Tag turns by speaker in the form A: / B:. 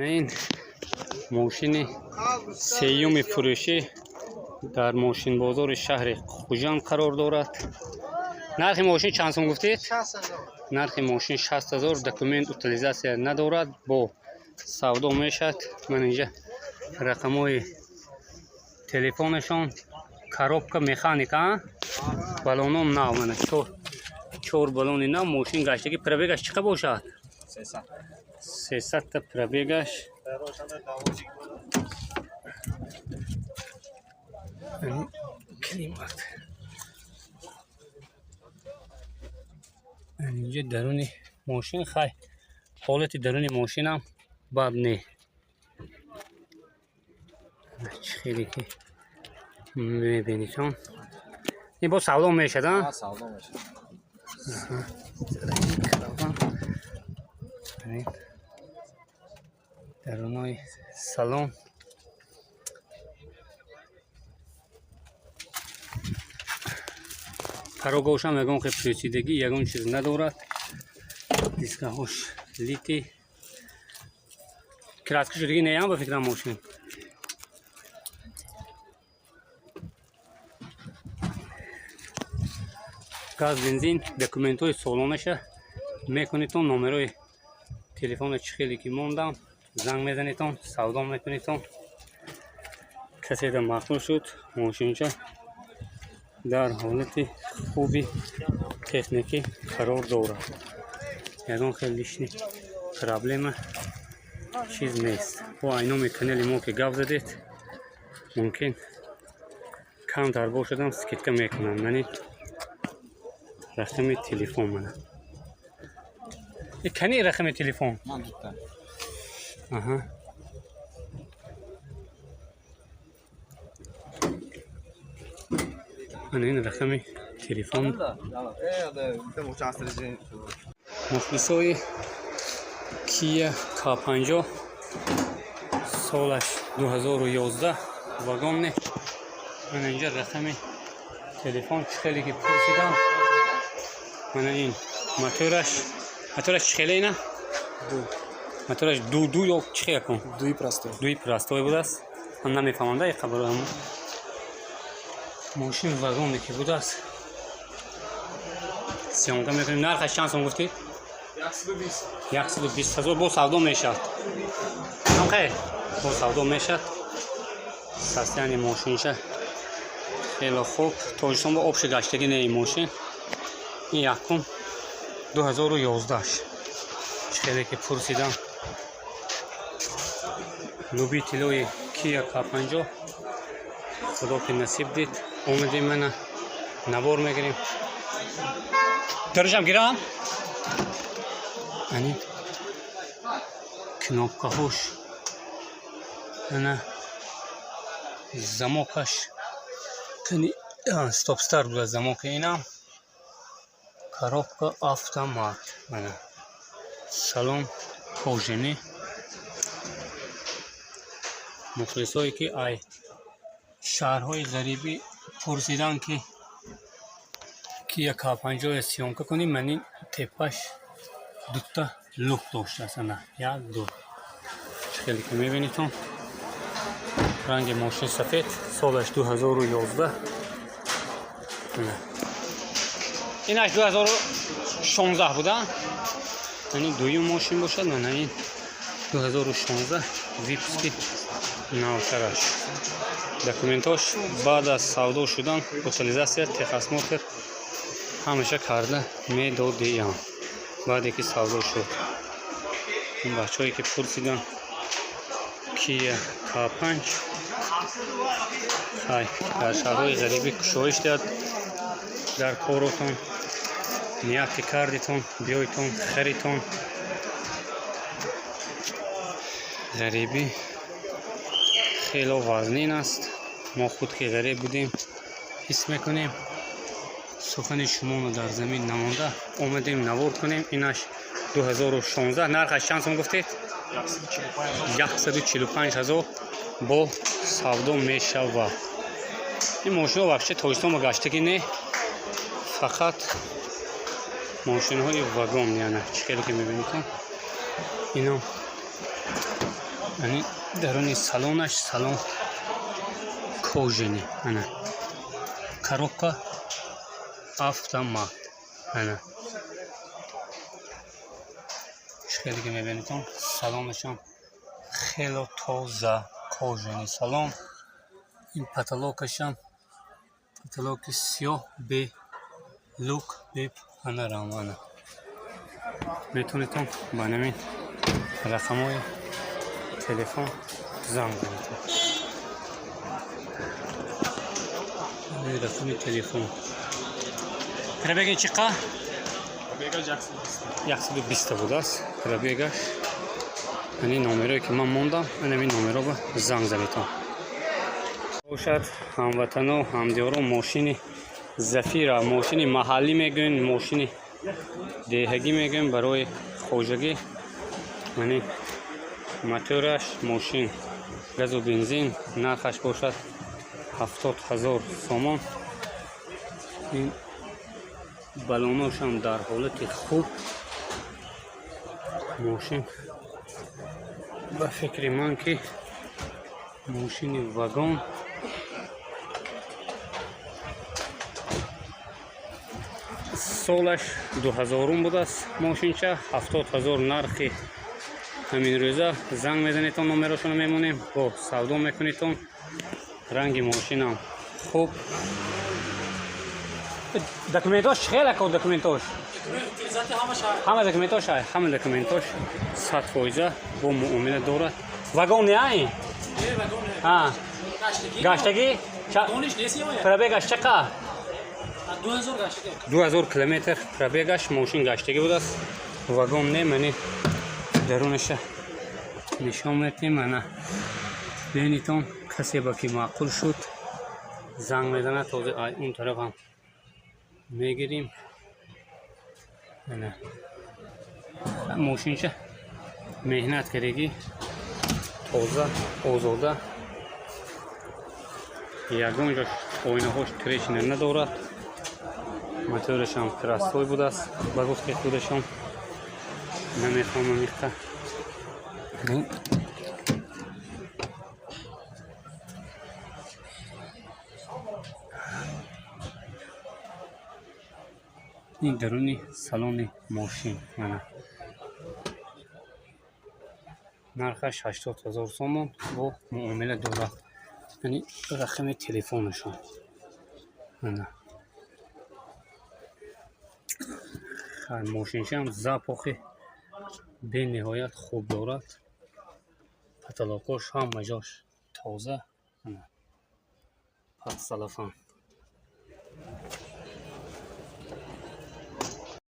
A: این ماشین سیوم فروشی در ماشین بازار شهر خوجان قرار دارد. نرخ ماشین چند سوم گفتید؟
B: 60,000.
A: نرخ ماشین 60,000. دکومنت اوتیلیزاسیا ندارد، با سودا میشد. من اینجا رقمای تلفنشان، коробка механика балоном нав мана чор балони нав мошин гаштаги пробегаш чиқа бошад? 300 та пробегаш. климат اینجا درونی ماشین خیلی حالت درونی ماشینم بد نه. خیلی که میبینید چون این با سودا میشد ها؟
B: سودا میشه.
A: درونای سالن پروگوش هم یکم خیلی پیچیدگی یکم چیز ندارد. دیسک هاش لیتی کراسکش دیگه نیام به فکرم ماشین. گاز بنزین دکومنت های سالانش میکنیتون. نمره تلفن خیلی که موندم زنگ میزنیتون سودا میکنیتون. کسی در مخصوص شد ماشینش در حالت خوبی تکنیکی قرار دارد. یکم خیلیش نی پرابلم چیز نیست. با اینومی کانال ما که گفت زدید ممکن کم تر باشدم سکیتکا میکنم. یعنی رقم تلفن منه. کنی رقم تلفن؟
B: من دوتا.
A: آها. من این رقم تلفن. مخلصای کیا K50 سالش 2011 واگن نه. من اینجا رقم تلفن خیلی که پرسیدم. من این موتورش خیلی نه؟ موتورش دو یا چه کن؟ دوی پراستوی بود است. من نمیفهمم ده خبر هم. ماشین واگن که بود است. سیانکا میکنیم. نرخش چند سوم گفتید؟ 120,000 با سودا میشد. خیر با سودا میشد. سستیانی ماشینش خیلی خوب. تاجستان با آبش گشتگی نه این ماشین. این یکم 2011 خیلی که پرسیدم. لوبی تلوی کیا K50 خدا که نصیب دید اومدیم من نبار میگیریم. درشم گیرم یعنی کنابکه هاش نه زماکش کنی ستاپ ستار بود. زماک اینم коробка автомат. منه سالن کوژنی. مخلصایی که ای شهرهای غریبی پرسیدن که کیا K50 سیانکا کنیم. من این تپش دوتا لوک داشته است. نه یک دو خیلی که میبینیتون رنگ ماشین سفید سالش 2011. اینش 2016 بوده. یعنی دویم ماشین باشد. من این 2016 ویپسکی نوترش دکومنتاش بعد از سودا شدن اوتیلیزاسیا تخص موتر همیشه کرده میدادیم بعدی که سودا شد. این بچه هایی که پرسیدن کیا K5 در شهرهای غریبی کشایش داد. در کارتون نیت که کردیتون بیایتون خریتون. غریبی خیلی وزنین است. ما خود که غریب بودیم حس میکنیم. سخن شما رو در زمین نمانده اومدیم نوارد کنیم. اینش 2016. نرخش چند سوم گفتید؟ 145,000 با سودا میشود. این ماشین ها واقعا تاجستان و گشتگی نه، فقط ماشین های واگن. یعنی خیلی که میبینید اینا یعنی درون سالنش سالن کوژنی انا коробка автомат انا خیلی که میبینید سالنشان خیلی تازه کوژنی سالن. این پتالوکشان پتالوک سیاه به لوک به پانوراما. میتونید با همین رقم‌های تلفن زنگ بزنید. این رقم تلفن پرابیگ چقدر؟ پرابیگ 120 بود است. پرابیگش این نمره که من موندم این نمره با زنگ زنید. باشد هموطنان و همدیاران ماشین زفیر ماشین محلی میگن ماشین دهگی میگن برای خوشگی. یعنی موتورش ماشین گاز و بنزین نرخش باشد 70,000 سومان. این بالوناش هم در حالت خوب. ماشین به فکر من که ماشین واگن سالش 2000 بوده است. ماشینچه 70,000 نرخی همین روزه. زنگ میزنید نمرشون میمونیم با سودا میکنید. رنگ ماشین هم خوب. دکومنتاش خیلی که دکومنتاش همه دکومنتاش همه دکومنتاش 100% با معامله دارد. واگن نه ها گاشتگی پرابیگش چقدر 2000 کیلومتر پرابیگش ماشین گاشتگی بود است. واگن نه منی درونش نشان میدیم. من ببینید کسی با کی معقول شد زنگ میزنه تازه اون طرف هم میگیریم. نه ماشینش مهنت کردگی تازه آزاده. یگان جاش آینه هاش تریشنر ندارد. موتورش هم پرستوی بوده است. با گفت خودش هم نمیخوام میخته. این درونی سالن ماشین منه نرخش 80,000 سومان با معامله دارد. یعنی رقم تلفنشون منه. ماشینش هم زاپاخی به نهایت خوب دارد. پتالوکاش هم مجاش تازه. پس سلافان.